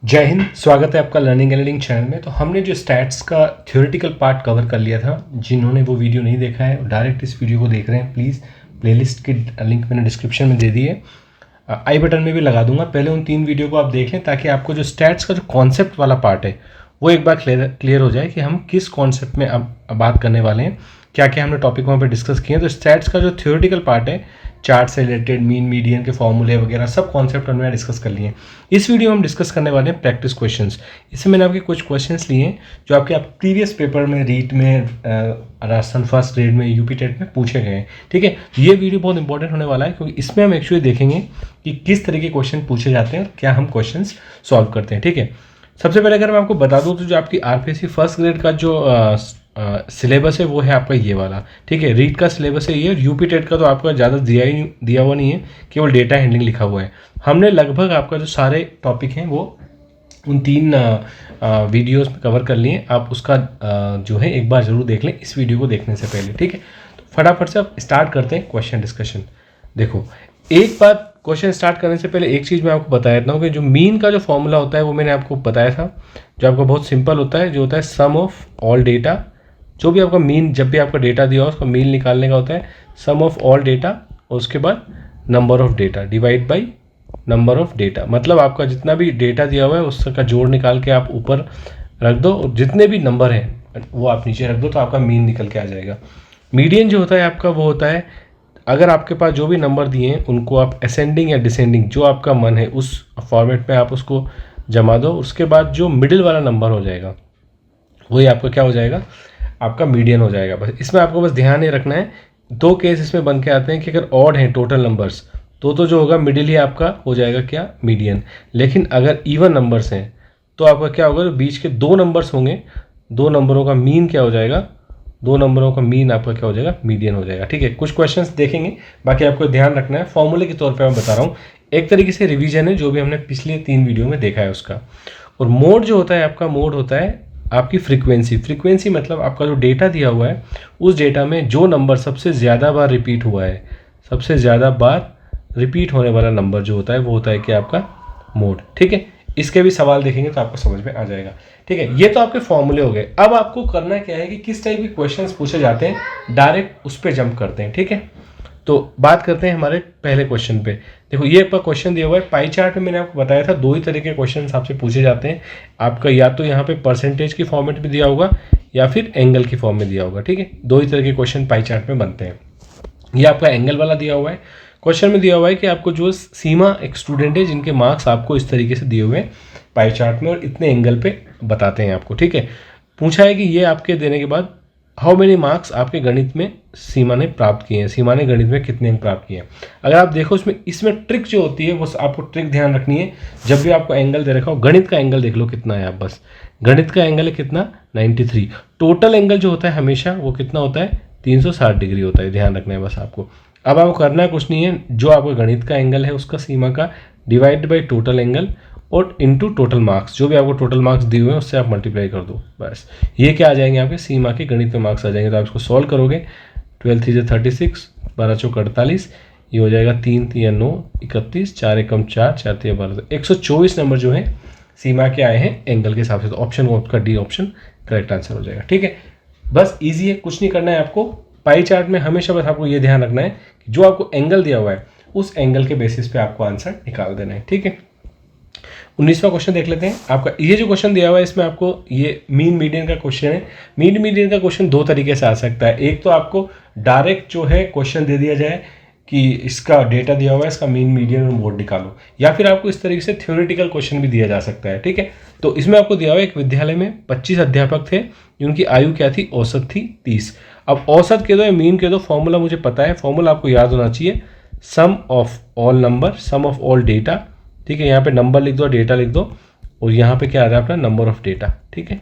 जय हिंद। स्वागत है आपका लर्निंग एंड रीडिंग चैनल में। तो हमने जो स्टैट्स का थ्योरेटिकल पार्ट कवर कर लिया था, जिन्होंने वो वीडियो नहीं देखा है डायरेक्ट इस वीडियो को देख रहे हैं, प्लीज़ प्लेलिस्ट की लिंक मैंने डिस्क्रिप्शन में दे दी है, आई बटन में भी लगा दूंगा। पहले उन 3 वीडियो को आप देख लें ताकि आपको जो स्टैट्स का जो कॉन्सेप्ट वाला पार्ट है वो एक बार क्लियर हो जाए कि हम किस कॉन्सेप्ट में अब बात करने वाले हैं, क्या क्या हमने टॉपिक वहाँ पे डिस्कस किए हैं। तो स्टैट्स का जो थ्योरेटिकल पार्ट है, चार्ट से रिलेटेड मीन मीडियन के फॉर्मूले वगैरह सब कॉन्सेप्ट हमने डिस्कस कर लिए हैं। इस वीडियो में हम डिस्कस करने वाले हैं प्रैक्टिस क्वेश्चंस। इसमें मैंने आपके कुछ क्वेश्चंस लिए हैं जो आपके प्रीवियस पेपर में रीट में राजस्थान फर्स्ट ग्रेड में यूपी टेट में पूछे गए हैं। ठीक है, ये वीडियो बहुत इंपॉर्टेंट होने वाला है क्योंकि इसमें हम एक्चुअली देखेंगे कि किस तरह के क्वेश्चन पूछे जाते हैं और क्या हम क्वेश्चन सॉल्व करते हैं। ठीक है, सबसे पहले अगर मैं आपको बता दूं तो जो आपकी आरपीएससी फर्स्ट ग्रेड का जो सिलेबस है वो है आपका ये वाला। ठीक है, रीट का सिलेबस है ये, और यूपी टेट का तो आपका ज़्यादा दिया हुआ नहीं है, केवल डेटा हैंडलिंग लिखा हुआ है। हमने लगभग आपका जो सारे टॉपिक हैं वो उन 3 वीडियोस में कवर कर लिए। आप उसका जो है एक बार ज़रूर देख लें इस वीडियो को देखने से पहले। ठीक है, तो फटाफट से आप स्टार्ट करते हैं क्वेश्चन डिस्कशन। देखो, एक बात क्वेश्चन स्टार्ट करने से पहले एक चीज़ मैं आपको बता देता हूँ कि जो मीन का जो फॉर्मूला होता है वो मैंने आपको बताया था, जो आपका बहुत सिंपल होता है, जो होता है सम ऑफ ऑल डेटा। जो भी आपका मीन, जब भी आपका डेटा दिया हो उसका मीन निकालने का होता है सम ऑफ ऑल डेटा, और उसके बाद number of data divide by number of data. मतलब आपका जितना भी डेटा दिया हुआ है उसका जोड़ निकाल के आप ऊपर रख दो, और जितने भी नंबर हैं वो आप नीचे रख दो, तो आपका मीन निकल के आ जाएगा। मीडियन जो होता है आपका वो होता है, अगर आपके पास जो भी नंबर दिए हैं उनको आप असेंडिंग या डिसेंडिंग, जो आपका मन है उस फॉर्मेट में आप उसको जमा दो। उसके बाद जो मिडिल वाला नंबर हो जाएगा वही आपका क्या हो जाएगा, आपका मीडियन हो जाएगा। बस इसमें आपको बस ध्यान ये रखना है, 2 केस इसमें बन के आते हैं कि अगर ऑड हैं टोटल नंबर्स तो जो होगा मिडिल ही आपका हो जाएगा क्या, मीडियन। लेकिन अगर इवन नंबर्स हैं तो आपका क्या होगा, बीच के 2 नंबर्स होंगे, 2 नंबरों का मीन क्या हो जाएगा, 2 नंबरों का मीन आपका क्या हो जाएगा, मीडियन हो जाएगा। ठीक है, कुछ क्वेश्चंस देखेंगे, बाकी आपको ध्यान रखना है। फॉर्मूले के तौर पे मैं बता रहा हूँ, एक तरीके से रिवीजन है जो भी हमने पिछले 3 वीडियो में देखा है उसका। और मोड जो होता है आपका, मोड होता है आपकी फ्रीक्वेंसी मतलब आपका जो डेटा दिया हुआ है उस डेटा में जो नंबर सबसे ज़्यादा बार रिपीट हुआ है, सबसे ज़्यादा बार रिपीट होने वाला नंबर जो होता है वो होता है कि आपका मोड। ठीक है, इसके भी सवाल देखेंगे तो आपको समझ में आ जाएगा। ठीक है, ये तो आपके फॉर्मूले हो गए। अब आपको करना क्या है कि किस टाइप के क्वेश्चंस पूछे जाते हैं, डायरेक्ट उस पर जंप करते हैं। ठीक है, तो बात करते हैं हमारे पहले क्वेश्चन पे। देखो, ये आपका क्वेश्चन दिया हुआ है पाई चार्ट में, मैंने आपको बताया था 2 ही तरह के क्वेश्चन आपसे पूछे जाते हैं। आपका या तो यहाँ पे परसेंटेज की फॉर्मेट में दिया होगा या फिर एंगल की फॉर्म में दिया होगा। ठीक है, 2 ही तरह के क्वेश्चन पाई चार्ट में बनते हैं। ये आपका एंगल वाला दिया हुआ है। क्वेश्चन में दिया हुआ है कि आपको जो सीमा एक स्टूडेंट है जिनके मार्क्स आपको इस तरीके से दिए हुए हैं पाई चार्ट में, और इतने एंगल पे बताते हैं आपको। ठीक है, पूछा है कि ये आपके देने के बाद हाउ मेनी मार्क्स आपके गणित में सीमा ने प्राप्त किए हैं, सीमा ने गणित में कितने अंक प्राप्त किए हैं। अगर आप देखो इसमें ट्रिक जो होती है वो आपको ट्रिक ध्यान रखनी है। जब भी आपको एंगल दे रखा हो, गणित का एंगल देख लो कितना है, आप बस गणित का एंगल है कितना, 93। टोटल एंगल जो होता है हमेशा वो कितना होता है, 360 डिग्री होता है, ध्यान रखना है बस आपको। अब आपको करना कुछ नहीं है, जो आपका गणित का एंगल है उसका सीमा का डिवाइड बाई टोटल एंगल और इनटू टोटल मार्क्स, जो भी आपको टोटल मार्क्स दिए हुए हैं उससे आप मल्टीप्लाई कर दो। बस ये क्या आ जाएंगे, आपके सीमा के गणित में मार्क्स आ जाएंगे। तो आप इसको सॉल्व करोगे, 12 3 36, 12 चौक 48, ये हो जाएगा 3 3 9 31, 4 एकम 4, 4 3 12, 124 नंबर जो है सीमा के आए हैं एंगल के हिसाब से। तो ऑप्शन आपका डी ऑप्शन करेक्ट आंसर हो जाएगा। ठीक है, बस ईजी है, कुछ नहीं करना है आपको। पाई चार्ट में हमेशा बस आपको ये ध्यान रखना है कि जो आपको एंगल दिया हुआ है उस एंगल के बेसिस पे आपको आंसर निकाल देना है। ठीक है, 19वां क्वेश्चन देख लेते हैं। आपका ये जो क्वेश्चन दिया हुआ है इसमें आपको ये मीन मीडियन का क्वेश्चन है। मीन मीडियन का क्वेश्चन 2 तरीके से आ सकता है। एक तो आपको डायरेक्ट जो है क्वेश्चन दे दिया जाए कि इसका डेटा दिया हुआ है, इसका मीन मीडियन और मोड निकालो, या फिर आपको इस तरीके से थ्योरेटिकल क्वेश्चन भी दिया जा सकता है। ठीक है, तो इसमें आपको दिया हुआ है एक विद्यालय में 25 अध्यापक थे जिनकी आयु क्या थी, औसत थी 30। अब औसत के दो या मीन के दो, फॉर्मूला मुझे पता है, फॉर्मूला आपको याद होना चाहिए, sum of all number, sum of all data. ठीक है, यहाँ पे नंबर लिख दो, डेटा लिख दो, और यहाँ पे क्या आ रहा है अपना नंबर ऑफ डेटा। ठीक है,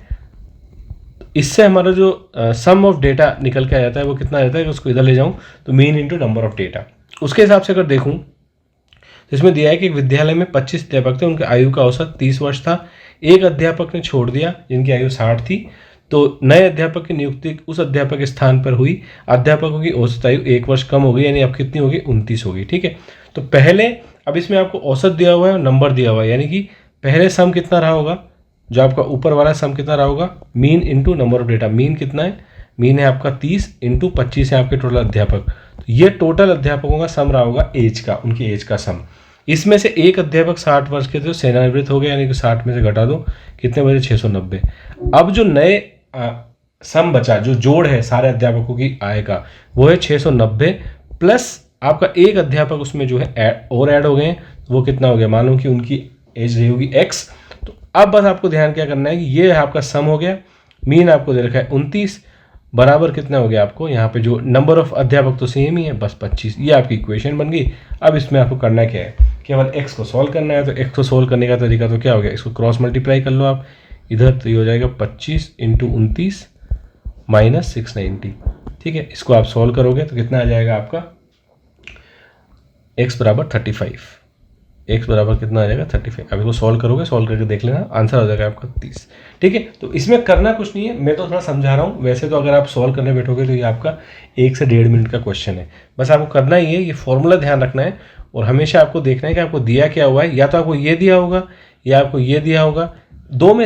इससे हमारा जो सम ऑफ डेटा निकल के आ जाता है वो कितना आ जाता है कि उसको इधर ले जाऊँ तो mean into number of data. उसके हिसाब से अगर देखूँ तो इसमें दिया है कि एक विद्यालय में 25 अध्यापक थे, उनकी आयु का औसत 30 वर्ष था। एक अध्यापक ने छोड़ दिया जिनकी आयु 60 थी, तो नए अध्यापक की नियुक्ति उस अध्यापक के स्थान पर हुई। अध्यापकों की औसत आयु 1 वर्ष कम हो गई, यानी अब कितनी होगी, 29 होगी। ठीक है, तो पहले अब इसमें आपको औसत दिया हुआ है और नंबर दिया हुआ है, यानी कि पहले सम कितना रहा होगा, जो आपका ऊपर वाला सम कितना रहा होगा, mean into number of data. Mean कितना है, मीन है आपका 30 इंटू 25 है आपके टोटल अध्यापक। तो ये टोटल अध्यापकों का सम रहा होगा एज का, उनकी एज का सम। इसमें से एक अध्यापक 60 वर्ष के थे तो सेवानिवृत्त हो गए, यानी कि 60 में से घटा दो, कितने बचे 690। अब जो नए सम बचा, जो जोड़ है सारे अध्यापकों की आय का, वो है 690 प्लस आपका एक अध्यापक उसमें जो है और ऐड हो गए, वो कितना हो गया, मालूम कि उनकी एज रही होगी x। तो अब बस आपको ध्यान क्या करना है कि ये आपका सम हो गया, मीन आपको दे रखा है 29, बराबर कितना हो गया आपको, यहाँ पे जो नंबर ऑफ अध्यापक तो सेम ही है, बस 25। ये आपकी इक्वेशन बन गई। अब इसमें आपको करना क्या है, केवल x को सॉल्व करना है। तो x को सॉल्व करने का तरीका तो क्या हो गया, इसको क्रॉस मल्टीप्लाई कर लो आप इधर, तो ये हो जाएगा 25 इंटू 29 माइनस 690। ठीक है, इसको आप सॉल्व करोगे तो कितना आ जाएगा आपका, x बराबर 35, x बराबर कितना आ जाएगा 35। अब इसको सॉल्व करोगे, सॉल्व करके देख लेना, आंसर आ जाएगा आपका 30। ठीक है, तो इसमें करना कुछ नहीं है, मैं तो थोड़ा समझा रहा हूँ। वैसे तो अगर आप सॉल्व करने बैठोगे तो ये आपका 1 से 1.5 मिनट का क्वेश्चन है। बस आपको करना ही है, ये फॉर्मूला ध्यान रखना है और हमेशा आपको देखना है कि आपको दिया क्या हुआ है। या तो आपको ये दिया होगा या आपको ये दिया होगा,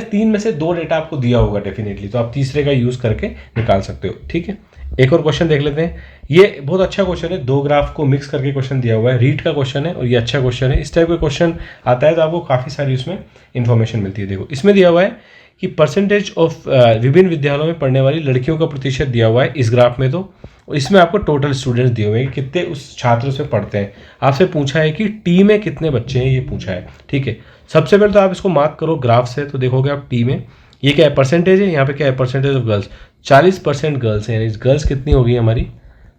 तीन में से दो डेटा आपको दिया होगा डेफिनेटली, तो आप तीसरे का यूज़ करके निकाल सकते हो। ठीक है, एक और क्वेश्चन देख लेते हैं। ये बहुत अच्छा क्वेश्चन है, दो ग्राफ को मिक्स करके क्वेश्चन दिया हुआ है, रीट का क्वेश्चन है और ये अच्छा क्वेश्चन है। इस टाइप का क्वेश्चन आता है तो आपको काफ़ी सारी उसमें इन्फॉर्मेशन मिलती है। देखो इसमें दिया हुआ है कि परसेंटेज ऑफ विभिन्न विद्यालयों में पढ़ने वाली लड़कियों का प्रतिशत दिया हुआ है इस ग्राफ में। तो इसमें आपको टोटल स्टूडेंट्स दिए हुए हैं कि कितने उस छात्र उसमें पढ़ते हैं। आपसे पूछा है कि टी में कितने बच्चे हैं, ये पूछा है। ठीक है, सबसे पहले तो आप इसको मार्क करो ग्राफ से, तो देखोगे आप टी में ये क्या है, परसेंटेज है, यहाँ पे क्या है, परसेंटेज ऑफ गर्ल्स। 40% गर्ल्स हैं, यानी गर्ल्स कितनी होगी हमारी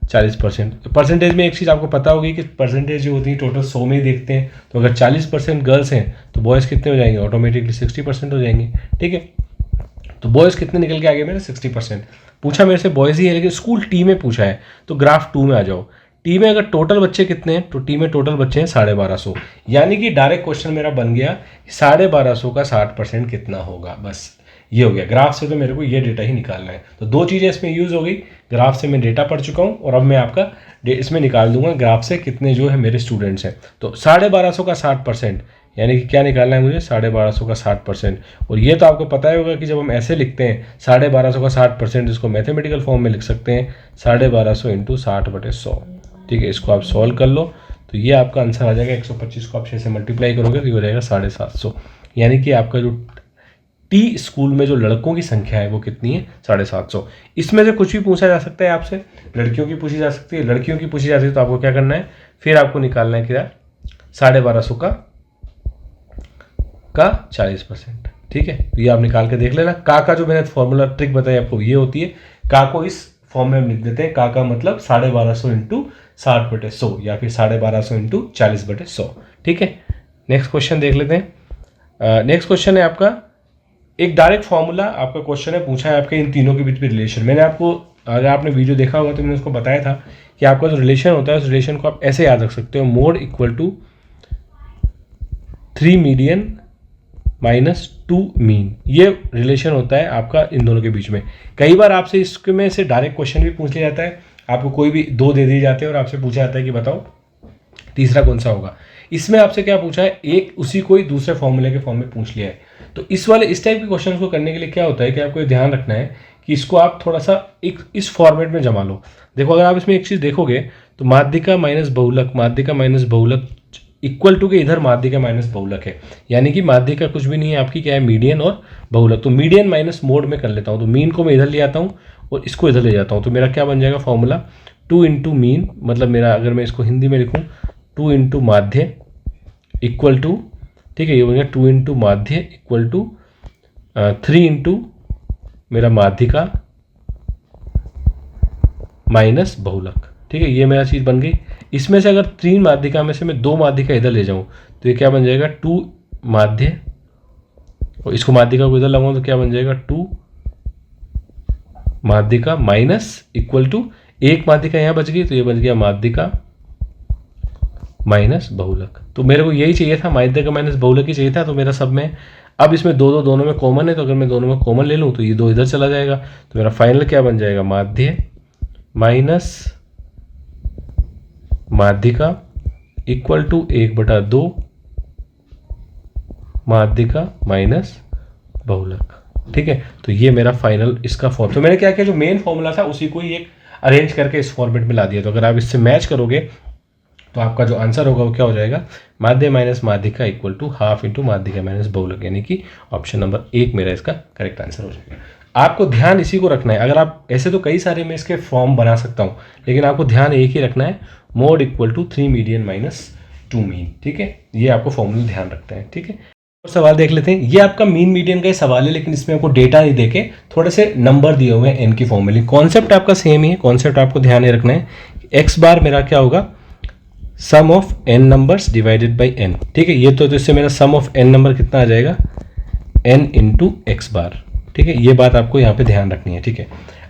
40%। परसेंटेज में एक चीज़ आपको पता होगी कि परसेंटेज जो होती है टोटल 100 में ही देखते हैं, तो अगर 40% गर्ल्स हैं तो बॉयज़ कितने हो जाएंगे, ऑटोमेटिकली 60% हो जाएंगे। ठीक है, तो बॉयज़ कितने निकल के आ गए मेरे, 60%। पूछा मेरे से बॉयज़ ही है, लेकिन स्कूल टी में पूछा है, तो ग्राफ 2 में आ जाओ। टी में अगर टोटल बच्चे कितने हैं, तो टी में टोटल बच्चे हैं 1250, यानी कि डायरेक्ट क्वेश्चन मेरा बन गया 1250 का 60% कितना होगा। बस ये हो गया, ग्राफ से तो मेरे को ये डेटा ही निकालना है। तो दो चीज़ें इसमें यूज़ हो गई, ग्राफ से मैं डेटा पढ़ चुका हूँ और अब मैं आपका इसमें निकाल दूंगा ग्राफ से कितने जो है मेरे स्टूडेंट्स हैं। तो 1250 का 60%, यानी कि क्या निकालना है मुझे, 1250 का 60%। और ये तो आपको पता ही होगा कि जब हम ऐसे लिखते हैं 1250 का 60%, इसको मैथमेटिकल फॉर्म में लिख सकते हैं 1250 इंटू 60/100। ठीक है, इसको आप सॉल्व कर लो तो ये आपका आंसर आ जाएगा 125 को आप 6 से मल्टीप्लाई करोगे तो ये हो जाएगा 750। यानी कि आपका जो टी स्कूल में जो लड़कों की संख्या है वो कितनी है, 750। इसमें से कुछ भी पूछा जा सकता है आपसे, लड़कियों की पूछी जा सकती है, लड़कियों की पूछी जाती है, तो आपको क्या करना है, फिर आपको निकालना है क्या, 1250 का 40%। ठीक है, तो ये आप निकाल के देख लेना। का जो मैंने फॉर्मूला ट्रिक बताई आपको ये होती है, का को इस फॉर्म में हम लिख देते हैं, का मतलब 1250 इंटू 60/100 या फिर 1250 इंटू 40/100। ठीक है, नेक्स्ट क्वेश्चन देख लेते हैं। नेक्स्ट क्वेश्चन है आपका एक डायरेक्ट फॉर्मूला आपका क्वेश्चन है, पूछा है आपके इन तीनों के बीच में रिलेशन। मैंने आपको, अगर आपने वीडियो देखा होगा तो मैंने उसको बताया था कि आपका जो रिलेशन होता है उस रिलेशन को आप ऐसे याद रख सकते हो, mode equal to 3 median minus 2 mean. ये रिलेशन होता है आपका इन दोनों के बीच में। कई बार आपसे इसमें से डायरेक्ट क्वेश्चन भी पूछ लिया जाता है, आपको कोई भी दो दे दिए जाते हैं और आपसे पूछा जाता है कि बताओ तीसरा कौन सा होगा। इसमें आपसे क्या पूछा है, एक उसी को ही दूसरे फॉर्मूले के फॉर्म में पूछ लिया है। तो इस टाइप के क्वेश्चन को करने के लिए क्या होता है कि आपको ध्यान रखना है कि इसको आप थोड़ा सा एक इस फॉर्मेट में जमा लो। देखो अगर आप इसमें एक चीज़ देखोगे तो माध्यिका माइनस बहुलक इक्वल टू के इधर माध्यिका माइनस बहुलक है, यानी कि माध्यिका कुछ भी नहीं है आपकी, क्या है, मीडियन और बहुलक। तो मीडियन माइनस मोड में कर लेता हूँ, तो मीन को मैं इधर ले आता हूँ और इसको इधर ले जाता हूँ, तो मेरा क्या बन जाएगा फॉर्मूला, 2 इंटू मीन, मतलब मेरा अगर मैं इसको हिंदी में लिखूँ 2 इंटू माध्य इक्वल टू, ठीक है, ये बन गया 2 इंटू माध्य इक्वल टू 3 इंटू मेरा माध्यिका माइनस बहुलक। ठीक है, ये मेरा चीज़ बन गई। इसमें से अगर 3 माध्यिका में से मैं 2 माध्यिका इधर ले जाऊं तो ये क्या बन जाएगा, 2 माध्य, और इसको माध्यिका को इधर लगाऊं तो क्या बन जाएगा, 2 माध्यिका माइनस इक्वल टू 1 माध्यिका यहाँ बच गई तो ये बच गया माध्यिका माइनस बहुलक। तो मेरे को यही चाहिए था, माध्यिका माइनस बहुलक ही चाहिए था, तो मेरा सब में अब इसमें दोनों में कॉमन है, तो अगर मैं दोनों में कॉमन ले लूँ तो ये 2 इधर चला जाएगा, तो मेरा फाइनल क्या बन जाएगा, माध्य माइनस माध्यिका इक्वल टू 1/2 माध्यिका माइनस बहुलक। ठीक है, तो ये मेरा फाइनल इसका फॉर्म। तो मैंने क्या किया, जो मेन फॉर्मूला था उसी को ही एक अरेंज करके इस फॉर्मेट में ला दिया। तो अगर आप इससे मैच करोगे तो आपका जो आंसर होगा वो क्या हो जाएगा, माध्य माइनस माध्यिका इक्वल टू हाफ इंटू माध्यिका माइनस बहुलक, यानी कि ऑप्शन नंबर 1 मेरा इसका करेक्ट आंसर हो जाएगा। आपको ध्यान इसी को रखना है। अगर आप ऐसे तो कई सारे मैं इसके फॉर्म बना सकता हूँ, लेकिन आपको ध्यान एक ही रखना है, mode equal to 3 median minus 2 mean. ठीक है, ये आपको फॉर्मूला ध्यान रखते हैं। ठीक है, और सवाल देख लेते हैं। ये आपका मीन मीडियन का ही सवाल है, लेकिन इसमें आपको डेटा नहीं देके थोड़े से नंबर दिए हुए हैं एन की फॉर्म में। कॉन्सेप्ट आपका सेम ही है, कॉन्सेप्ट आपको ध्यान ही रखना है। एक्स बार मेरा क्या होगा, sum of N numbers divided by N. ठीक है, ये तो इससे मेरा सम ऑफ एन नंबर कितना आ जाएगा, एन इंटू एक्स बार। ठीक है, ये बात आपको यहाँ पे ध्यान रखनी है। ठीक है,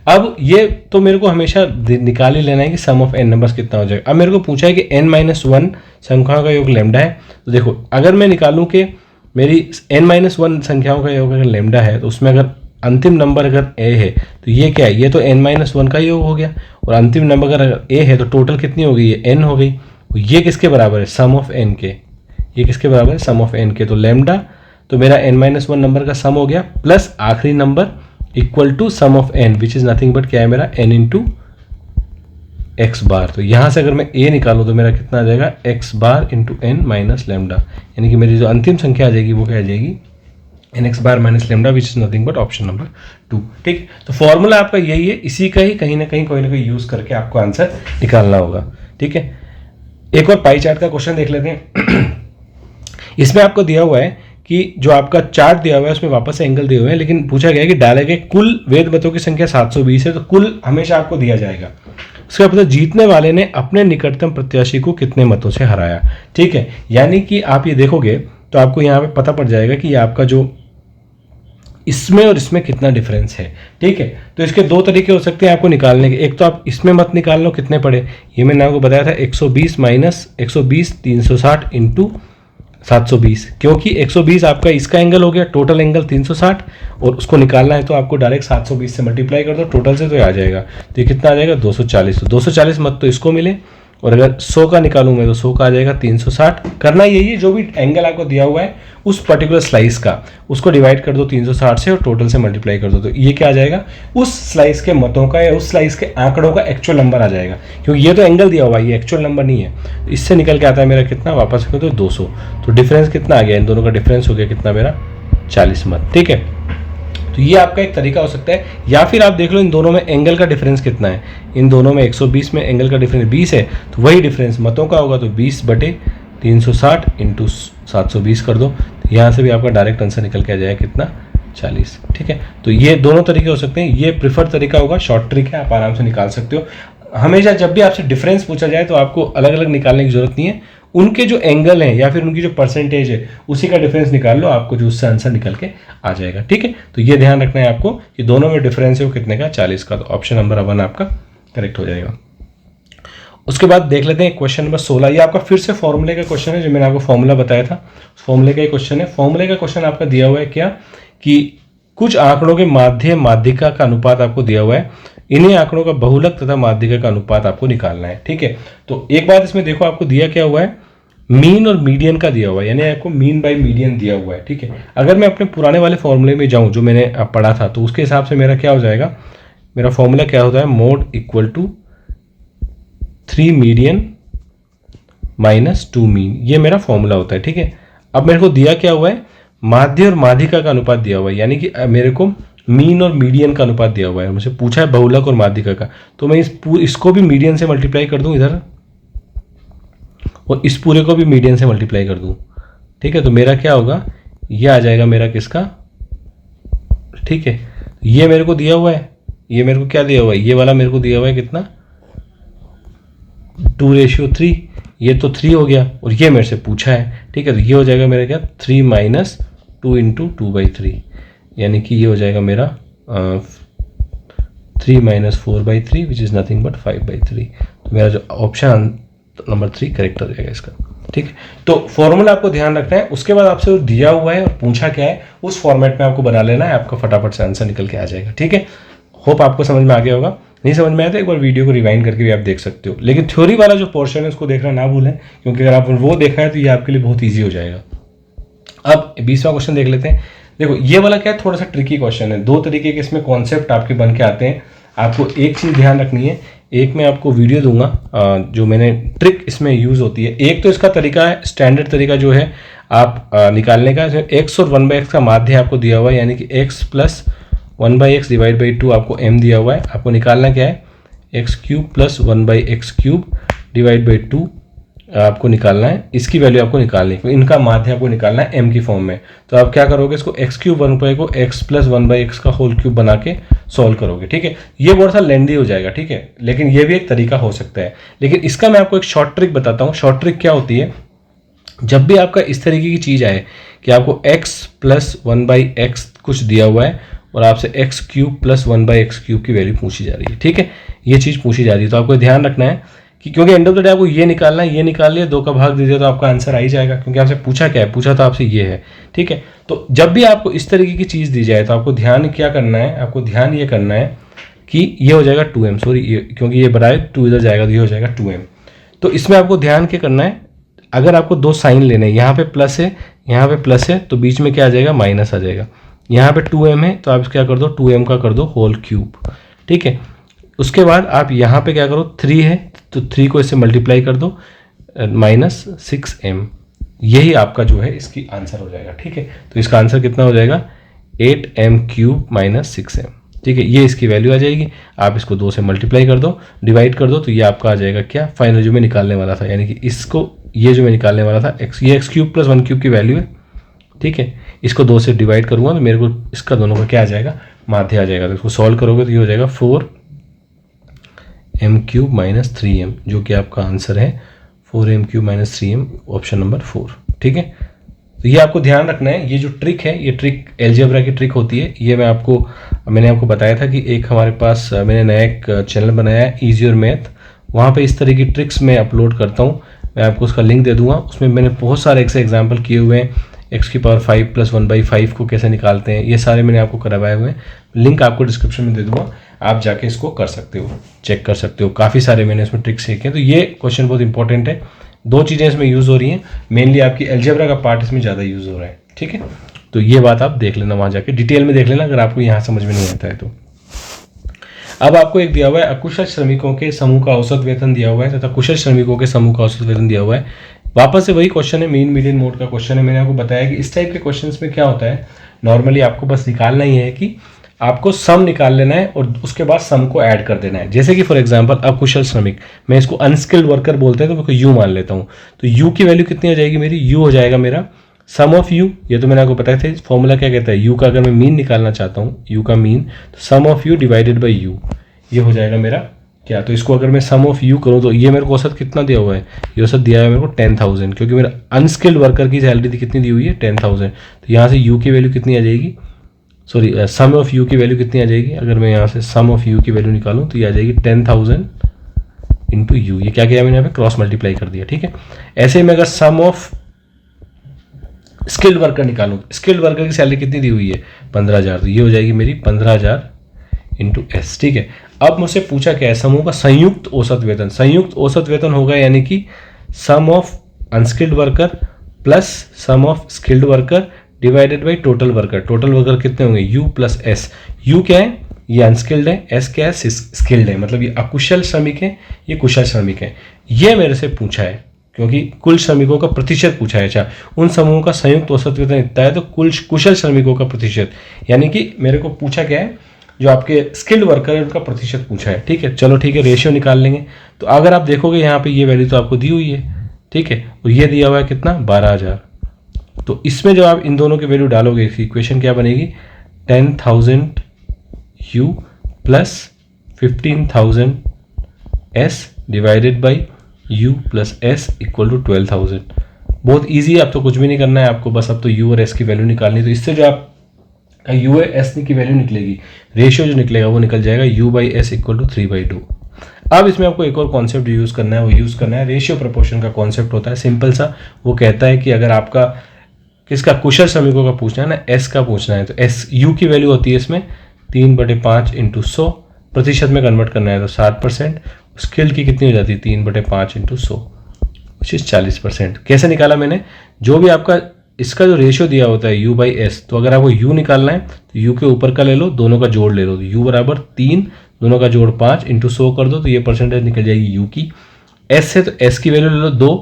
अब ये तो मेरे को हमेशा निकाल ही लेना है कि सम ऑफ एन नंबर्स कितना हो जाएगा। अब मेरे को पूछा है कि n माइनस 1 संख्याओं का योग लैम्डा है। तो देखो, अगर मैं निकालूं कि मेरी n माइनस 1 संख्याओं का योग अगर लैम्डा है, तो उसमें अगर अंतिम नंबर अगर a है तो ये क्या है, ये तो n माइनस 1 का योग हो गया, और अंतिम नंबर अगर a है तो टोटल कितनी हो गई, ये n हो गई। ये किसके बराबर है, सम ऑफ n के। ये किसके बराबर है, सम ऑफ n के। तो लैम्डा तो मेरा n माइनस 1 नंबर का सम हो गया, प्लस आखिरी number equal to sum of n, which is nothing but क्या है मेरा, n इंटू एक्स बार। तो यहाँ से अगर मैं a निकालूँ तो मेरा कितना आ जाएगा, x bar into n minus lambda, यानी कि मेरी जो अंतिम संख्या आ जाएगी वो क्या आ जाएगी, n x bar minus lambda, which is nothing but option number 2। ठीक, तो फॉर्मूला आपका यही है, इसी का ही कहीं ना कहीं कोई ना कोई यूज करके आपको आंसर निकालना होगा। ठीक है, एक और पाई चार्ट का क्वेश्चन देख लेते हैं। इसमें आपको दिया हुआ है कि जो आपका चार्ट दिया हुआ है उसमें वापस से एंगल दिए हुए हैं, लेकिन पूछा गया है कि डाले गए कुल वेद मतों की संख्या 720 है, तो कुल हमेशा आपको दिया जाएगा। उसके बाद जीतने वाले ने अपने निकटतम प्रत्याशी को कितने मतों से हराया। ठीक है, यानी कि आप ये देखोगे तो आपको यहाँ पे पता पड़ जाएगा कि ये आपका जो इसमें और इसमें कितना डिफरेंस है। ठीक है, तो इसके दो तरीके हो सकते हैं आपको निकालने के। एक तो आप इसमें मत निकाल लो कितने पड़े, ये मैंने आपको बताया था 120 माइनस 120 360 इंटू 720, क्योंकि 120 आपका इसका एंगल हो गया, टोटल एंगल 360, और उसको निकालना है तो आपको डायरेक्ट 720 से मल्टीप्लाई कर दो टोटल से, तो ये आ जाएगा। तो ये कितना आ जाएगा, 240। तो 240 मत तो इसको मिले, और अगर 100 का निकालूं मैं तो 100 का आ जाएगा 360। करना यही है, जो भी एंगल आपको दिया हुआ है उस पर्टिकुलर स्लाइस का, उसको डिवाइड कर दो 360 से और टोटल से मल्टीप्लाई कर दो, तो ये क्या आ जाएगा, उस स्लाइस के मतों का या उस स्लाइस के आंकड़ों का एक्चुअल नंबर आ जाएगा। क्योंकि ये तो एंगल दिया हुआ है, ये एक्चुअल नंबर नहीं है। तो इससे निकल के आता है मेरा कितना, वापस करो तो 200। तो डिफरेंस कितना आ गया, इन दोनों का डिफरेंस हो गया कितना मेरा, 40 मत। ठीक है, तो ये आपका एक तरीका हो सकता है। या फिर आप देख लो इन दोनों में एंगल का डिफरेंस कितना है, इन दोनों में 120 में एंगल का डिफरेंस 20 है, तो वही डिफरेंस मतों का होगा, तो 20/360 इंटू 720 कर दो, तो यहाँ से भी आपका डायरेक्ट आंसर निकल के आ जाएगा कितना, 40। ठीक है, तो ये दोनों तरीके हो सकते हैं। ये प्रिफर तरीका होगा, शॉर्ट ट्रिक है, आप आराम से निकाल सकते हो। हमेशा जब भी आपसे डिफरेंस पूछा जाए तो आपको अलग अलग निकालने की जरूरत नहीं है, उनके जो एंगल हैं या फिर उनकी जो परसेंटेज है उसी का डिफरेंस निकाल लो, आपको जो उससे आंसर निकल के आ जाएगा। ठीक है, तो ये ध्यान रखना है आपको कि दोनों में डिफरेंस है वो कितने का, 40 का। तो ऑप्शन नंबर 1 आपका करेक्ट हो जाएगा। उसके बाद देख लेते हैं क्वेश्चन नंबर 16। ये आपका फिर से फॉर्मूले का क्वेश्चन है, जो मैंने आपको फॉर्मूला बताया था फॉर्मूले का ही क्वेश्चन है। फॉर्मूले का क्वेश्चन आपका दिया हुआ है क्या, कि कुछ आंकड़ों के माध्य माध्यिका का अनुपात आपको दिया हुआ है, इन्हीं आंकड़ों का बहुलक तथा माध्यिका का अनुपात आपको निकालना है। ठीक है, तो एक बात इसमें देखो, आपको दिया क्या हुआ है, मीन और मीडियन का दिया हुआ है, यानी आपको मीन बाय मीडियन दिया हुआ है। ठीक है, अगर मैं अपने पुराने वाले फॉर्मूले में जाऊं जो मैंने पढ़ा था, तो उसके हिसाब से मेरा क्या हो जाएगा, मेरा फॉर्मूला क्या होता है, mode equal to 3 median minus 2 mean, ये मेरा फॉर्मूला होता है। ठीक है, अब मेरे को दिया क्या हुआ है, माध्य और माध्यिका का अनुपात दिया हुआ है, यानी कि मेरे को मीन और मीडियन का अनुपात दिया हुआ है। मुझे पूछा है बहुलक और माध्यिका का, तो मैं इसको भी मीडियन से मल्टीप्लाई कर दूं इधर, और इस पूरे को भी मीडियन से मल्टीप्लाई कर दूं। ठीक है, तो मेरा क्या होगा, ये आ जाएगा मेरा किसका, ठीक है, ये मेरे को दिया हुआ है, ये मेरे को क्या दिया हुआ है, ये वाला मेरे को दिया हुआ है कितना, 2:3, ये तो 3 हो गया, और ये मेरे से पूछा है। ठीक है, तो ये हो जाएगा मेरा क्या, 3 माइनस 2 इंटू 2/3, यानी कि ये हो जाएगा मेरा 3 minus 4/3 which is nothing but 5/3। तो मेरा जो ऑप्शन नंबर 3 करेक्ट हो जाएगा इसका। ठीक है, तो फॉर्मूला आपको ध्यान रखना है। उसके बाद आपसे वो दिया हुआ है और पूछा क्या है, उस फॉर्मेट में आपको बना लेना है, आपका फटाफट से आंसर निकल के आ जाएगा। ठीक है, होप आपको समझ में आ गया होगा। नहीं समझ में आया तो एक बार वीडियो को रिवाइंड करके भी आप देख सकते हो, लेकिन थ्योरी वाला जो पोर्शन है उसको देखना ना भूलें, क्योंकि अगर आप वो देखा है तो ये आपके लिए बहुत ईजी हो जाएगा। अब 20वां क्वेश्चन देख लेते हैं। देखो ये वाला क्या है, थोड़ा सा ट्रिकी क्वेश्चन है। दो तरीके के इसमें कॉन्सेप्ट आपके बन के आते हैं। आपको एक चीज़ ध्यान रखनी है, एक मैं आपको वीडियो दूंगा जो मैंने ट्रिक इसमें यूज़ होती है। एक तो इसका तरीका है, स्टैंडर्ड तरीका जो है आप निकालने का, एक्स और 1/x का माध्य आपको दिया हुआ है, यानी कि x plus 1/x divide by 2 आपको m दिया हुआ है। आपको निकालना क्या है, x³ plus 1/x³ divide by 2 आपको निकालना है। इसकी वैल्यू आपको निकालनी है, इनका माध्य आपको निकालना है m की फॉर्म में। तो आप क्या करोगे, इसको x³ 1 को x प्लस 1/x का होल क्यूब बना के सॉल्व करोगे। ठीक है, ये बहुत सा लेंदी हो जाएगा, ठीक है, लेकिन ये भी एक तरीका हो सकता है। लेकिन इसका मैं आपको एक शॉर्ट ट्रिक बताता हूँ। शॉर्ट ट्रिक क्या होती है, जब भी आपका इस तरीके की चीज़ आए कि आपको x प्लस 1/x कुछ दिया हुआ है और आपसे x³ प्लस 1/x³ की वैल्यू पूछी जा रही है, ठीक है, ये चीज़ पूछी जा रही है, तो आपको ध्यान रखना है कि क्योंकि एंड ऑफ द डे आपको ये निकालना है, ये निकाल लिया, 2 का भाग दे दिया तो आपका आंसर आ ही जाएगा, क्योंकि आपसे पूछा क्या है, पूछा तो आपसे ये है। ठीक है, तो जब भी आपको इस तरीके की चीज़ दी जाए तो आपको ध्यान क्या करना है, आपको ध्यान ये करना है कि ये हो जाएगा 2m, सॉरी ये क्योंकि ये बड़ा है 2 इधर जाएगा तो ये हो जाएगा 2m। तो इसमें आपको ध्यान क्या करना है, अगर आपको 2 साइन लेने हैं, यहाँ पे प्लस है, यहाँ पे प्लस है, तो बीच में क्या आ जाएगा, माइनस आ जाएगा। यहाँ पे 2m है तो आप क्या कर दो, 2m का कर दो होल क्यूब। ठीक है, उसके बाद आप यहाँ पे क्या करो, 3 है तो 3 को इससे मल्टीप्लाई कर दो, माइनस 6m, यही आपका जो है इसकी आंसर हो जाएगा। ठीक है, तो इसका आंसर कितना हो जाएगा, 8m³ माइनस 6m। ठीक है, ये इसकी वैल्यू आ जाएगी। आप इसको 2 से मल्टीप्लाई कर दो, डिवाइड कर दो, तो ये आपका आ जाएगा क्या, फाइनल जो मैं निकालने वाला था, यानी कि इसको, ये जो मैं निकालने वाला था x, ये x³ प्लस 1³ की वैल्यू है। ठीक है, इसको 2 से डिवाइड करूँगा तो मेरे को इसका दोनों का क्या आ जाएगा, माध्य आ जाएगा। तो इसको सॉल्व करोगे तो ये हो जाएगा 4m³ माइनस 3m, जो कि आपका आंसर है 4m³ minus 3m, option number 4। ठीक है, तो ये आपको ध्यान रखना है। ये जो ट्रिक है, ये ट्रिक अलजेब्रा की ट्रिक होती है। ये मैंने आपको बताया था कि एक हमारे पास मैंने नया एक चैनल बनाया है, ईजियर मैथ, वहाँ पे इस तरह की ट्रिक्स मैं अपलोड करता हूँ। मैं आपको उसका लिंक दे दूंगा, उसमें मैंने बहुत सारे ऐसे एग्जाम्पल किए हुए हैं। x⁵ प्लस 1/5 को कैसे निकालते हैं, ये सारे मैंने आपको करवाए हुए हैं। लिंक आपको डिस्क्रिप्शन में दे दूंगा, आप जाके इसको कर सकते हो, चेक कर सकते हो। काफ़ी सारे मैंने इसमें ट्रिक्स सीखे हैं। तो ये क्वेश्चन बहुत इंपॉर्टेंट है। 2 चीज़ें इसमें यूज़ हो रही हैं, मेनली आपकी अलजेब्रा का पार्ट इसमें ज़्यादा यूज़ हो रहा है। ठीक है, तो ये बात आप देख लेना, वहाँ जाके डिटेल में देख लेना अगर आपको यहाँ समझ में नहीं आता है तो। अब आपको एक दिया हुआ है, अकुशल श्रमिकों के समूह का औसत वेतन दिया हुआ है तथा कुशल श्रमिकों के समूह का औसत वेतन दिया हुआ है। वापस से वही क्वेश्चन है, मीन मीडियन मोड का क्वेश्चन है। मैंने आपको बताया कि इस टाइप के क्वेश्चंस में क्या होता है, नॉर्मली आपको बस निकालना ही है कि आपको सम निकाल लेना है और उसके बाद सम को ऐड कर देना है। जैसे कि फॉर एग्जांपल अकुशल श्रमिक, मैं इसको अनस्किल्ड वर्कर बोलते हैं तो मैं यू मान लेता हूँ। तो यू की वैल्यू कितनी हो जाएगी मेरी, यू हो जाएगा मेरा सम ऑफ यू, ये तो मैंने आपको बताया था। फॉर्मूला क्या कहता है, यू का अगर मैं मीन निकालना चाहता हूँ, यू का मीन, तो sum of U divided by U, ये हो जाएगा मेरा क्या। तो इसको अगर मैं सम ऑफ यू करूँ तो ये मेरे को औसत कितना दिया हुआ है, ये औसत दिया है मेरे को 10,000, क्योंकि मेरा अनस्किल्ड वर्कर की सैलरी कितनी दी हुई है, 10,000। तो यहाँ से यू की वैल्यू कितनी आ जाएगी, सॉरी सम ऑफ यू की वैल्यू कितनी आ जाएगी, अगर मैं यहाँ से सम ऑफ यू की वैल्यू निकालूँ तो ये आ जाएगी 10,000 इंटू यू। ये क्या किया मैंने यहाँ पे, क्रॉस मल्टीप्लाई कर दिया। ठीक है, ऐसे ही मैं अगर सम ऑफ स्किल्ड वर्कर निकालूँ, स्किल्ड वर्कर की सैलरी कितनी दी हुई है, 15,000, तो ये हो जाएगी मेरी 15,000 इंटू एस। ठीक है, अब मुझसे पूछा क्या है, समूह का संयुक्त औसत वेतन। संयुक्त औसत वेतन होगा यानी कि sum of unskilled worker plus sum of skilled worker divided by total worker. Total worker कितने होंगे, यू प्लस एस। यू क्या है, ये अनस्किल्ड है, एस क्या है, स्किल्ड है, मतलब ये अकुशल श्रमिक है, ये कुशल श्रमिक है। ये मेरे से पूछा है क्योंकि कुल श्रमिकों का प्रतिशत पूछा है। अच्छा, उन समूहों का संयुक्त औसत वेतन इतना है तो कुल कुशल श्रमिकों का प्रतिशत, यानी कि मेरे को पूछा क्या है, जो आपके स्किल्ड वर्कर है उनका प्रतिशत पूछा है। ठीक है, चलो ठीक है, रेशियो निकाल लेंगे। तो अगर आप देखोगे यहाँ पे ये वैल्यू तो आपको दी हुई है, ठीक है, और ये दिया हुआ है कितना, 12,000। तो इसमें जब आप इन दोनों की वैल्यू डालोगे, इसकी इक्वेशन क्या बनेगी, 10,000 U plus 15,000 S divided by U plus S equal to 12,000। बहुत ईजी है, अब तो कुछ भी नहीं करना है आपको, बस अब तो यू और एस की वैल्यू निकालनी है। तो इससे जो आप यू एस की वैल्यू निकलेगी, रेशियो जो निकलेगा वो निकल जाएगा U by S equal to 3/2। अब इसमें आपको एक और कॉन्सेप्ट यूज़ करना है, वो यूज़ करना है रेशियो प्रोपोर्शन का कॉन्सेप्ट होता है, सिंपल सा। वो कहता है कि अगर आपका किसका, कुशल श्रमिकों का पूछना है ना, एस का पूछना है, तो एस यू की वैल्यू होती है इसमें 3/5 इंटू 100, प्रतिशत में कन्वर्ट करना है तो 60%। स्किल्ड की कितनी हो जाती है, 3/5 इंटू 100 विच इज़ 40%। कैसे निकाला मैंने, जो भी आपका इसका जो रेशियो दिया होता है u बाई एस, तो अगर आपको u निकालना है तो u के ऊपर का ले लो, दोनों का जोड़ ले लो, तो u बराबर 3, दोनों का जोड़ 5 इंटू 100 कर दो, तो ये परसेंटेज निकल जाएगी u की। s है तो s की वैल्यू ले लो 2,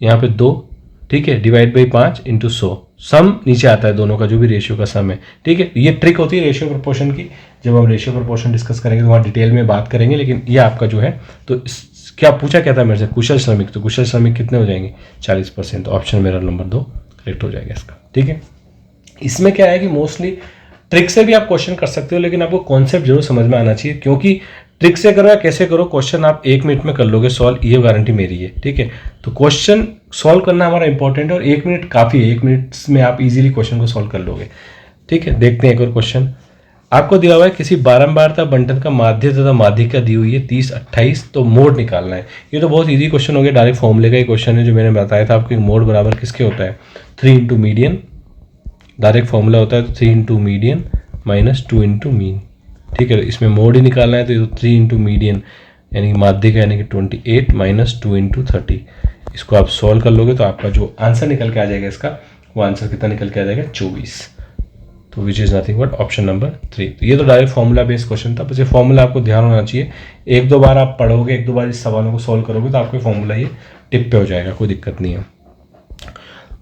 यहाँ पे 2, ठीक है, डिवाइड बाई 5 इंटू 100, सम नीचे आता है दोनों का जो भी रेशियो का सम है, ठीक है। ये ट्रिक होती है रेशियो प्रोपोर्शन की, जब हम रेशियो प्रोपोर्शन डिस्कस करेंगे तो वहाँ डिटेल में बात करेंगे, लेकिन ये आपका जो है तो क्या पूछा क्या था मेरे से, कुशल श्रमिक, तो कुशल श्रमिक कितने हो जाएंगे 40%, तो ऑप्शन मेरा नंबर 2 करेक्ट हो जाएगा इसका, ठीक है। इसमें क्या है कि मोस्टली ट्रिक से भी आप क्वेश्चन कर सकते हो, लेकिन आपको कॉन्सेप्ट जरूर समझ में आना चाहिए, क्योंकि ट्रिक से करो या कैसे करो क्वेश्चन आप 1 मिनट में कर लोगे सॉल्व, ये गारंटी मेरी है, ठीक है। तो क्वेश्चन सॉल्व करना हमारा इंपॉर्टेंट है और 1 मिनट काफ़ी है, 1 मिनट में आप इजीली क्वेश्चन को सॉल्व कर लोगे, ठीक है। देखते हैं एक और क्वेश्चन आपको दिया हुआ है, किसी बारंबारता बंटन का माध्य तथा माध्यिका दी हुई है 30, 28, तो मोड निकालना है। ये तो बहुत इजी क्वेश्चन हो गया, डायरेक्ट फॉर्मूले का ही क्वेश्चन है जो मैंने बताया था आपको। मोड बराबर किसके होता है 3 इंटू मीडियन, डायरेक्ट फॉर्मूला होता है तो 3 into median minus 2 into mean, ठीक है। इसमें मोड ही निकालना है तो 3 इंटू मीडियन यानी कि माध्यिका यानी कि 28 माइनस 2 इंटू 30, इसको आप सॉल्व कर लोगे तो आपका जो आंसर निकल के आ जाएगा इसका, वो आंसर कितना निकल के आ जाएगा 24, तो which is nothing but option number 3। तो ये तो डायरेक्ट फॉर्मूला बेस्ड क्वेश्चन था, बस ये फॉर्मूला आपको ध्यान होना चाहिए, 1-2 बार आप पढ़ोगे, 1-2 बार इस सवालों को सॉल्व करोगे तो आपको फॉर्मूला ये टिप पे हो जाएगा, कोई दिक्कत नहीं है।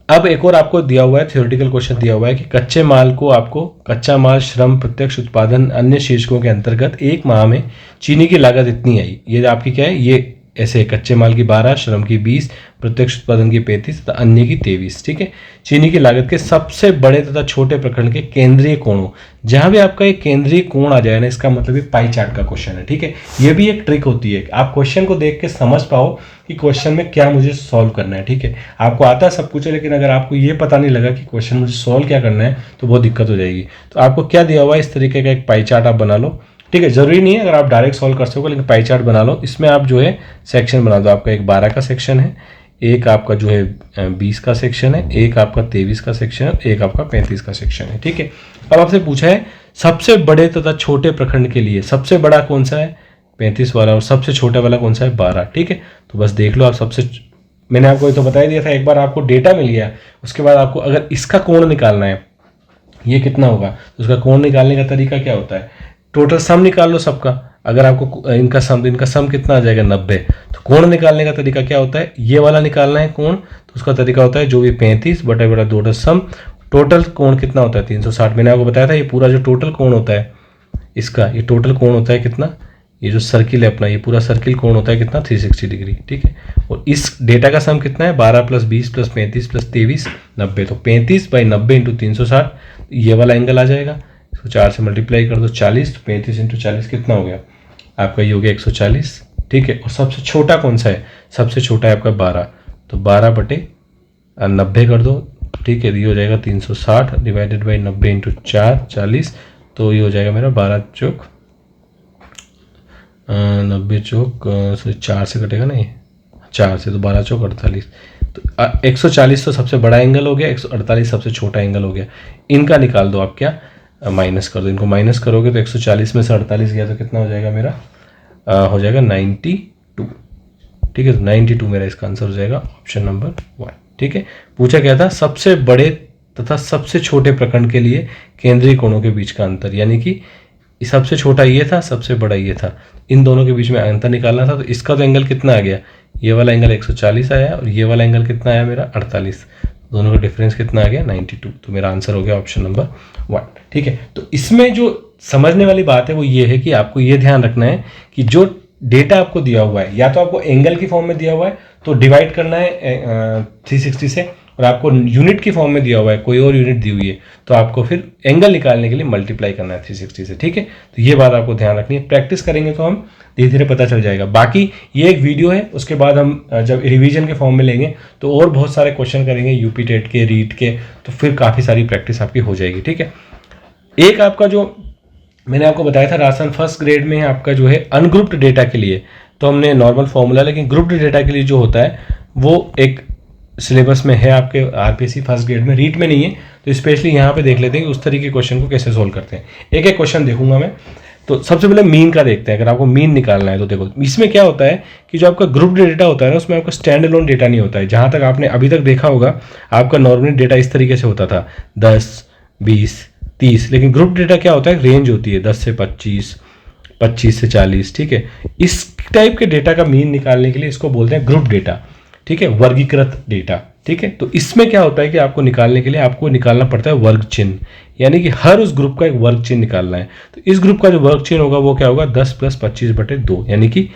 अब एक और आपको दिया हुआ है थ्योरेटिकल क्वेश्चन दिया हुआ है कि कच्चे माल को आपको कच्चा माल, श्रम, प्रत्यक्ष उत्पादन, अन्य शीर्षकों के अंतर्गत 1 माह में चीनी की लागत इतनी आई। ये आपकी क्या है, ये ऐसे कच्चे माल की 12, श्रम की 20, प्रत्यक्ष उत्पादन की 35 तथा अन्य की 23, ठीक है। चीनी की लागत के सबसे बड़े तथा छोटे प्रकरण के केंद्रीय कोणों, जहां भी आपका एक केंद्रीय कोण आ जाए ना, इसका मतलब ये पाई चार्ट का क्वेश्चन है, ठीक है। ये भी एक ट्रिक होती है, आप क्वेश्चन को देख के समझ पाओ कि क्वेश्चन में क्या मुझे सॉल्व करना है, ठीक है। आपको आता है सब कुछ है, लेकिन अगर आपको ये पता नहीं लगा कि क्वेश्चन मुझे सॉल्व क्या करना है तो बहुत दिक्कत हो जाएगी। तो आपको क्या दिया हुआ है, इस तरीके का एक पाई चार्ट आप बना लो, ठीक है। जरूरी नहीं है अगर आप डायरेक्ट सॉल्व कर सकोगे, लेकिन पाई चार्ट बना लो। इसमें आप जो है सेक्शन बना दो, आपका एक 12 का सेक्शन है, एक आपका जो है 20 का सेक्शन है, एक आपका 23 का सेक्शन है, एक आपका 35 का सेक्शन है, ठीक है। अब आपसे पूछा है सबसे बड़े तथा छोटे प्रखंड के लिए सबसे बड़ा कौन सा है 35 वाला, और सबसे छोटा वाला कौन सा है 12, ठीक है। तो बस देख लो आप, सबसे मैंने आपको ये तो बता ही दिया था, एक बार आपको डेटा मिल गया, उसके बाद आपको अगर इसका कोण निकालना है ये कितना होगा, तो उसका कोण निकालने का तरीका क्या होता है, टोटल सम निकाल लो सबका। अगर आपको इनका सम कितना आ जाएगा 90, तो कोण निकालने का तरीका क्या होता है, ये वाला निकालना है कोण, तो उसका तरीका होता है जो भी 35 बटा बटा टोटल सम, टोटल कोण कितना होता है 360। मैंने आपको बताया था ये पूरा जो टोटल कोण होता है इसका, ये टोटल कोण होता है कितना, ये जो सर्किल है अपना, ये पूरा सर्किल कोण होता है कितना 360 डिग्री, ठीक है। और इस डेटा का सम कितना है 12 + 20 + 35 + 23 90, तो 35/90 × 360 ये वाला एंगल आ जाएगा। इसको 4 से मल्टीप्लाई कर दो 40, तो 35 × 40 कितना हो गया आपका, ये हो गया 140, ठीक है। और सबसे छोटा कौन सा है, सबसे छोटा है आपका 12, तो 12/90 कर दो, ठीक है। ये हो जाएगा 360 डिवाइडेड बाई 90 × 4 40, तो ये हो जाएगा मेरा 12 चौक 90 चौक 4 से कटेगा ना, ये 4 से, तो 12 चौक 48, तो 140 तो सबसे बड़ा एंगल हो गया, 148 सबसे छोटा एंगल हो गया। इनका निकाल दो आप, क्या माइनस कर दो, इनको माइनस करोगे तो 140 में से 48 गया तो कितना हो जाएगा मेरा, हो जाएगा 92, ठीक है। तो 92 मेरा इसका आंसर हो जाएगा ऑप्शन नंबर 1, ठीक है। पूछा क्या था, सबसे बड़े तथा सबसे छोटे प्रखंड के लिए केंद्रीय कोणों के बीच का अंतर, यानी कि सबसे छोटा ये था, सबसे बड़ा ये था, इन दोनों के बीच में अंतर निकालना था। तो इसका तो एंगल कितना आ गया, ये वाला एंगल 140 आया और ये वाला एंगल कितना आया मेरा 48, दोनों का डिफरेंस कितना आ गया 92, तो मेरा आंसर हो गया ऑप्शन नंबर 1, ठीक है। तो इसमें जो समझने वाली बात है वो ये है कि आपको ये ध्यान रखना है कि जो डेटा आपको दिया हुआ है, या तो आपको एंगल की फॉर्म में दिया हुआ है तो डिवाइड करना है 360 से, और आपको यूनिट की फॉर्म में दिया हुआ है, कोई और यूनिट दी हुई है तो आपको फिर एंगल निकालने के लिए मल्टीप्लाई करना है 360 से, ठीक है। तो ये बात आपको ध्यान रखनी है, प्रैक्टिस करेंगे तो हम धीरे धीरे पता चल जाएगा। बाकी ये एक वीडियो है, उसके बाद हम जब रिवीजन के फॉर्म में लेंगे तो और बहुत सारे क्वेश्चन करेंगे यूपी टेट के, रीट के, तो फिर काफ़ी सारी प्रैक्टिस आपकी हो जाएगी, ठीक है। एक आपका जो मैंने आपको बताया था राजस्थान फर्स्ट ग्रेड में आपका जो है अनग्रुप्ड डेटा के लिए तो हमने नॉर्मल फॉर्मूला, लेकिन ग्रुप्ड डेटा के लिए जो होता है वो एक सिलेबस में है आपके आरपीएससी फर्स्ट ग्रेड में, रीट में नहीं है। तो स्पेशली यहाँ पे देख लेते हैं कि उस तरीके के क्वेश्चन को कैसे सोल्व करते हैं। एक एक क्वेश्चन देखूंगा मैं। तो सबसे पहले मीन का देखते हैं। अगर आपको मीन निकालना है तो देखो इसमें क्या होता है कि जो आपका ग्रुप डेटा होता है ना, उसमें आपका स्टैंड अलोन डेटा नहीं होता है। जहाँ तक आपने अभी तक देखा होगा, आपका नॉर्मली डेटा इस तरीके से होता था 10, 20, 30, लेकिन ग्रुप डेटा क्या होता है, रेंज होती है 10 से 25, 25 से 40, ठीक है। इस टाइप के डेटा का मीन निकालने के लिए इसको बोलते हैं ग्रुप डेटा, ठीक है, वर्गीकृत डेटा, ठीक है। तो इसमें क्या होता है कि आपको निकालने के लिए आपको निकालना पड़ता है वर्ग चिन्ह, यानी कि हर उस ग्रुप का एक वर्ग चिन्ह निकालना है। तो इस ग्रुप का जो वर्ग चिन्ह होगा वो क्या होगा, 10 + 25/2, यानी कि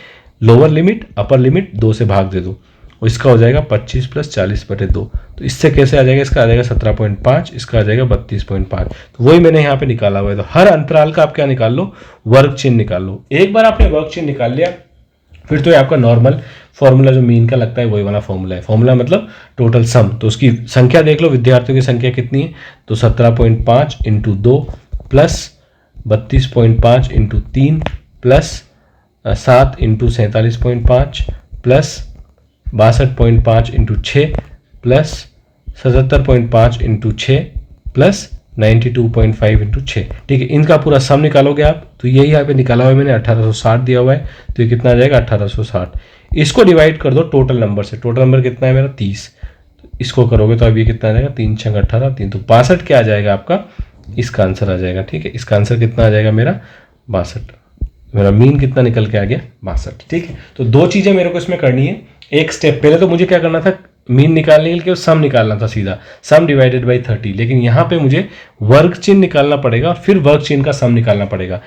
लोअर लिमिट अपर लिमिट 2 से भाग दे दो, और इसका हो जाएगा 25 + 40/2। तो इससे कैसे आ जाएगा, इसका आ जाएगा 17.5, इसका आ जाएगा 32.5। तो वही मैंने यहाँ पे निकाला हुआ है। तो हर अंतराल का आप क्या निकाल लो, वर्ग चिन्ह निकाल लो। एक बार आपने वर्ग चिन्ह निकाल लिया, फिर तो ये आपका नॉर्मल फॉर्मूला जो मीन का लगता है वही वाला फॉर्मूला है। फॉर्मूला मतलब टोटल सम। तो उसकी संख्या देख लो, विद्यार्थियों की संख्या कितनी है, तो 17.5 × 2 plus 32.5 × 3 plus 7 × 47.5 plus 62.5 × 6 plus 77.5 × 6 plus 92.5 × 6, ठीक है। इनका पूरा सम निकालोगे आप, तो यही यहाँ पे निकाला हुआ है मैंने, 1860 दिया हुआ है। तो ये कितना आ जाएगा, 1860। इसको डिवाइड कर दो टोटल नंबर से। टोटल नंबर कितना है मेरा, 30। तो इसको करोगे तो अब ये कितना आ जाएगा, 3 × 6 = 18, 3 तो 62 क्या आ जाएगा आपका, इसका आंसर आ जाएगा, ठीक है। इसका आंसर कितना आ जाएगा मेरा, 62। मेरा मीन कितना निकल के आ गया, 62, ठीक है। तो दो चीज़ें मेरे को इसमें करनी है। एक स्टेप पहले तो मुझे क्या करना था, मीन निकालने के लिए सम निकालना था सीधा, सम डिवाइडेड बाई 30, लेकिन यहाँ पे मुझे वर्ग चिन्ह निकालना पड़ेगा, फिर वर्ग चिन्ह का सम निकालना पड़ेगा।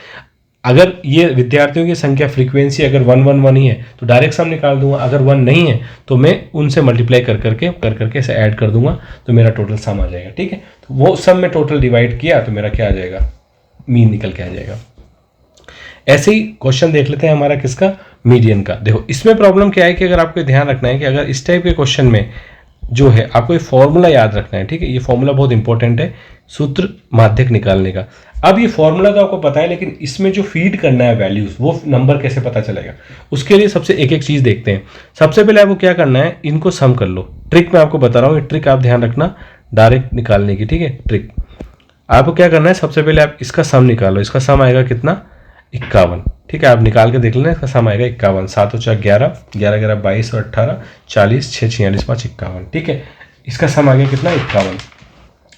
अगर ये विद्यार्थियों की संख्या फ्रीक्वेंसी अगर 111 ही है तो डायरेक्ट सम निकाल दूंगा, अगर 1 नहीं है तो मैं उनसे मल्टीप्लाई कर करके ऐसे ऐड कर दूंगा, तो मेरा टोटल सम आ जाएगा, ठीक है। तो वो सम में टोटल डिवाइड किया तो मेरा क्या आ जाएगा, मीन निकल के आ जाएगा। ऐसे ही क्वेश्चन देख लेते हैं हमारा किसका, मीडियन का। देखो इसमें प्रॉब्लम क्या है कि अगर आपको ध्यान रखना है कि अगर इस टाइप के क्वेश्चन में जो है आपको ये फॉर्मूला याद रखना है, ठीक है। ये फॉर्मूला बहुत इंपॉर्टेंट है सूत्र माध्यक निकालने का। अब ये फॉर्मूला तो आपको पता है, लेकिन इसमें जो फीड करना है वैल्यूज, वो नंबर कैसे पता चलेगा, उसके लिए सबसे एक एक चीज देखते हैं। सबसे पहले आपको क्या करना है, इनको सम कर लो। ट्रिक मैं आपको बता रहा हूँ, ये ट्रिक आप ध्यान रखना डायरेक्ट निकालने की, ठीक है। ट्रिक आपको क्या करना है, सबसे पहले आप इसका सम निकालो। इसका सम आएगा कितना, 51, ठीक है। आप निकाल के देख लेना, इसका सम आएगा 51। 7 × 4 = 11, 11 × 11 = 22 और 18 40, 6 × 46 = 5 51, ठीक है। इसका सम आ गया कितना, 51।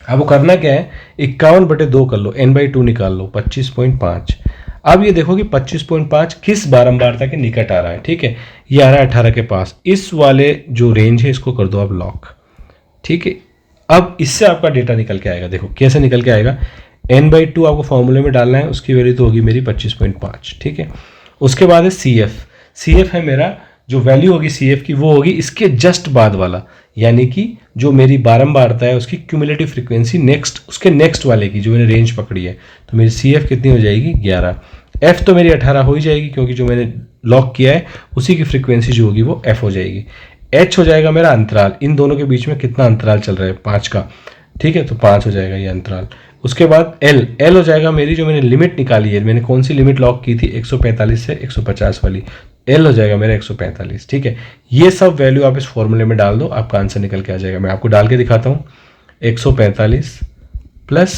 आपको करना क्या है, 51/2 कर लो, n/2 निकाल लो, 25.5। अब ये देखो कि 25.5 किस बारंबारता के निकट आ रहा है, ठीक है। ये आ रहा है 18 के पास। इस वाले जो रेंज है इसको कर दो आप लॉक, ठीक है। अब इससे आपका डेटा निकल के आएगा। देखो कैसे निकल के आएगा, n/2 आपको फॉर्मूले में डालना है, उसकी वैल्यू तो होगी मेरी 25.5, ठीक है। उसके बाद है CF है मेरा, जो वैल्यू होगी CF की वो होगी इसके जस्ट बाद वाला, यानी कि जो मेरी बारंबारता है उसकी क्यूमुलेटिव फ्रीक्वेंसी नेक्स्ट, उसके नेक्स्ट वाले की जो मैंने रेंज पकड़ी है। तो मेरी CF कितनी हो जाएगी, 11। F तो मेरी 18 हो ही जाएगी, क्योंकि जो मैंने लॉक किया है उसी की फ्रीक्वेंसी जो होगी वो F हो जाएगी। H हो जाएगा मेरा अंतराल, इन दोनों के बीच में कितना अंतराल चल रहा है, 5 का, ठीक है। तो 5 हो जाएगा ये अंतराल। उसके बाद L हो जाएगा मेरी, जो मैंने लिमिट निकाली है, मैंने कौन सी लिमिट लॉक की थी, 145 से 150 वाली, L हो जाएगा मेरा 145, ठीक है। ये सब वैल्यू आप इस फॉर्मूले में डाल दो, आपका आंसर निकल के आ जाएगा। मैं आपको डाल के दिखाता हूँ। 145 प्लस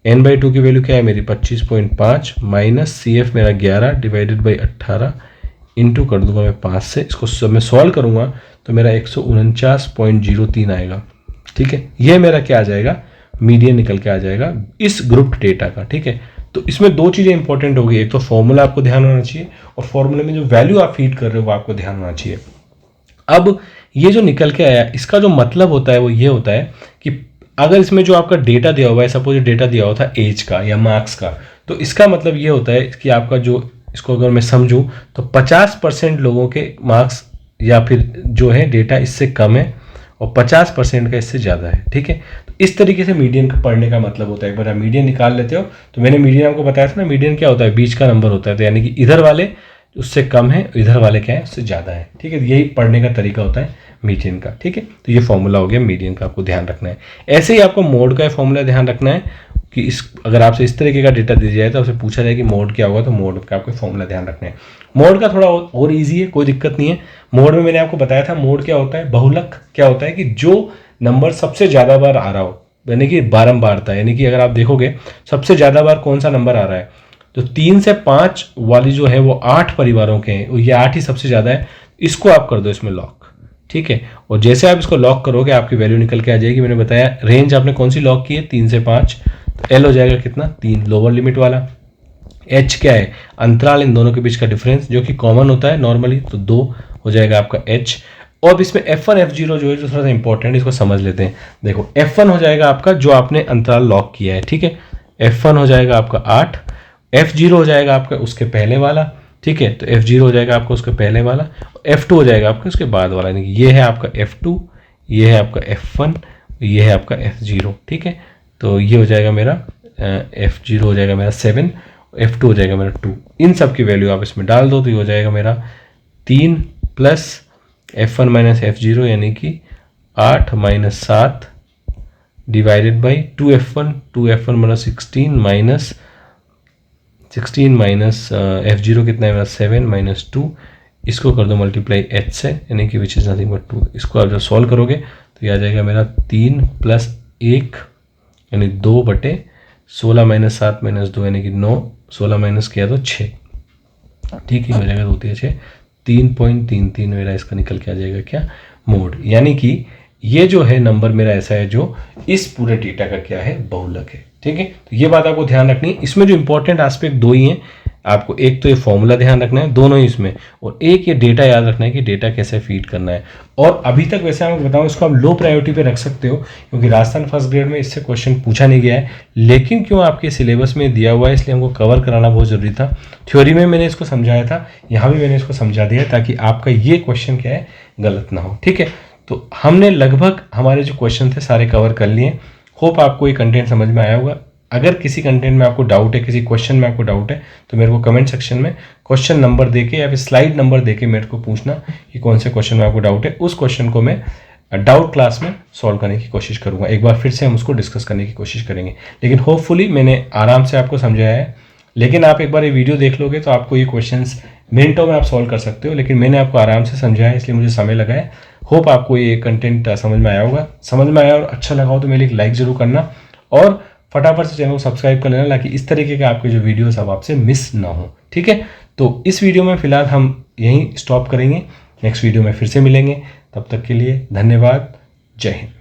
n/2 की वैल्यू क्या है मेरी, 25.5 माइनस CF मेरा 11 डिवाइडेड बाई 18 इंटू कर दूंगा मैं 5 से। इसको सब मैं सॉल्व करूंगा तो मेरा 149.03 आएगा, ठीक है। यह मेरा क्या आ जाएगा, मीडियन निकल के आ जाएगा इस ग्रुप डेटा का, ठीक है। तो इसमें दो चीज़ें इंपॉर्टेंट होगी, एक तो फॉर्मूला आपको ध्यान होना चाहिए, और फॉर्मूले में जो वैल्यू आप फीड कर रहे हो वो आपको ध्यान होना चाहिए। अब ये जो निकल के आया, इसका जो मतलब होता है वो ये होता है कि अगर इसमें जो आपका डेटा दिया हुआ है, सपोज डेटा दिया हुआ था एज का या मार्क्स का, तो इसका मतलब ये होता है कि आपका जो, इसको अगर मैं समझूं तो 50% लोगों के मार्क्स या फिर जो है डेटा इससे कम है, और 50% का इससे ज़्यादा है, ठीक है। तो इस तरीके से मीडियन पढ़ने का मतलब होता है। एक बार आप मीडियन निकाल लेते हो, तो मैंने मीडियन आपको बताया था ना, मीडियन क्या होता है, बीच का नंबर होता है। तो यानी कि इधर वाले उससे कम है, इधर वाले क्या है उससे ज़्यादा है, ठीक है। यही पढ़ने का तरीका होता है मीडियन का, ठीक है। तो ये फॉर्मूला हो गया मीडियन का, आपको ध्यान रखना है। ऐसे ही आपको मोड का फॉर्मूला ध्यान रखना है कि इस, अगर आपसे इस तरीके का डेटा दिया जाए तो आपसे पूछा जाए कि मोड क्या होगा, तो मोड का आपको फॉर्मूला ध्यान रखना है। मोड का थोड़ा और ईजी है, कोई दिक्कत नहीं है। मोड में मैंने आपको बताया था, मोड क्या होता है, बहुलक क्या होता है कि जो नंबर सबसे ज़्यादा बार आ रहा हो, यानी कि बारंबारता, यानी कि अगर आप देखोगे सबसे ज़्यादा बार कौन सा नंबर आ रहा है, तो 3 से 5 वाली जो है वो 8 परिवारों के हैं, ये 8 ही सबसे ज़्यादा है, इसको आप कर दो इसमें लॉक, ठीक है। और जैसे आप इसको लॉक करोगे आपकी वैल्यू निकल के आ जाएगी। मैंने बताया रेंज आपने कौन सी लॉक की है, 3 से 5, तो एल हो जाएगा कितना, 3 लोअर लिमिट वाला। एच क्या है, अंतराल इन दोनों के बीच का डिफरेंस जो कि कॉमन होता है नॉर्मली, तो 2 हो जाएगा आपका एच। और अब इसमें F1 F0 जो है जो थोड़ा सा इंपॉर्टेंट, इसको समझ लेते हैं। देखो F1 हो जाएगा आपका जो आपने अंतराल लॉक किया है, ठीक है, F1 हो जाएगा आपका 8, F0 हो जाएगा आपका उसके पहले वाला, ठीक है, तो F0 हो जाएगा आपका उसके पहले वाला, F2 हो जाएगा आपका उसके बाद वाला, यानी ये है आपका F2, ये है आपका F1, ये है आपका F0, ठीक है। तो ये हो जाएगा मेरा F0 हो जाएगा मेरा 7, F2 हो जाएगा मेरा 2। इन सब की वैल्यू आप इसमें डाल दो तो ये हो जाएगा मेरा 3 प्लस F1 माइनस F0 यानी कि 8 माइनस 7 डिवाइडेड बाई 2F1 मतलब 16 माइनस F0 कितना है मेरा 7 माइनस 2, इसको कर दो मल्टीप्लाई H से, यानी कि विच इज़ नथिंग बट 2। इसको आप जब सॉल्व करोगे तो ये आ जाएगा मेरा 3 प्लस 1 यानी 2/16 माइनस 7 माइनस 2 यानी कि 9, 16 माइनस किया तो 6, ठीक है, हो जाएगा 2 3 6, 3.33 मेरा इसका निकल के आ जाएगा क्या, मोड। यानी कि ये जो है नंबर मेरा ऐसा है जो इस पूरे डेटा का क्या है, बहुलक है, ठीक है। तो ये बात आपको ध्यान रखनी है। इसमें जो इंपॉर्टेंट एस्पेक्ट दो ही हैं आपको, एक तो ये फॉर्मूला ध्यान रखना है दोनों ही इसमें, और एक ये डेटा याद रखना है कि डेटा कैसे फीड करना है। और अभी तक वैसे मैं बताऊं इसको आप लो प्रायोरिटी पे रख सकते हो, क्योंकि राजस्थान फर्स्ट ग्रेड में इससे क्वेश्चन पूछा नहीं गया है, लेकिन क्यों आपके सिलेबस में दिया हुआ है इसलिए हमको कवर कराना बहुत ज़रूरी था। थ्योरी में मैंने इसको समझाया था, यहाँ भी मैंने इसको समझा दिया ताकि आपका ये क्वेश्चन क्या है, गलत ना हो, ठीक है। तो हमने लगभग हमारे जो क्वेश्चन थे सारे कवर कर लिए। होप आपको ये कंटेंट समझ में आया होगा। अगर किसी कंटेंट में आपको डाउट है, किसी क्वेश्चन में आपको डाउट है, तो मेरे को कमेंट सेक्शन में क्वेश्चन नंबर देके या फिर स्लाइड नंबर देके मेरे को पूछना कि कौन से क्वेश्चन में आपको डाउट है। उस क्वेश्चन को मैं डाउट क्लास में सॉल्व करने की कोशिश करूंगा। एक बार फिर से हम उसको डिस्कस करने की कोशिश करेंगे, लेकिन होपफुली मैंने आराम से आपको समझाया है। लेकिन आप एक बार ये वीडियो देख लोगे तो आपको ये क्वेश्चंस मिनटों में आप सॉल्व कर सकते हो, लेकिन मैंने आपको आराम से समझाया इसलिए मुझे समय लगा है। होप आपको ये कंटेंट समझ में आया होगा। समझ में आया और अच्छा लगा हो तो मेरे लिए एक लाइक जरूर करना और फटाफट से चैनल को सब्सक्राइब कर लेना, ताकि इस तरीके के आपके जो वीडियोस अब आपसे मिस ना हो, ठीक है। तो इस वीडियो में फिलहाल हम यहीं स्टॉप करेंगे, नेक्स्ट वीडियो में फिर से मिलेंगे। तब तक के लिए धन्यवाद, जय हिंद।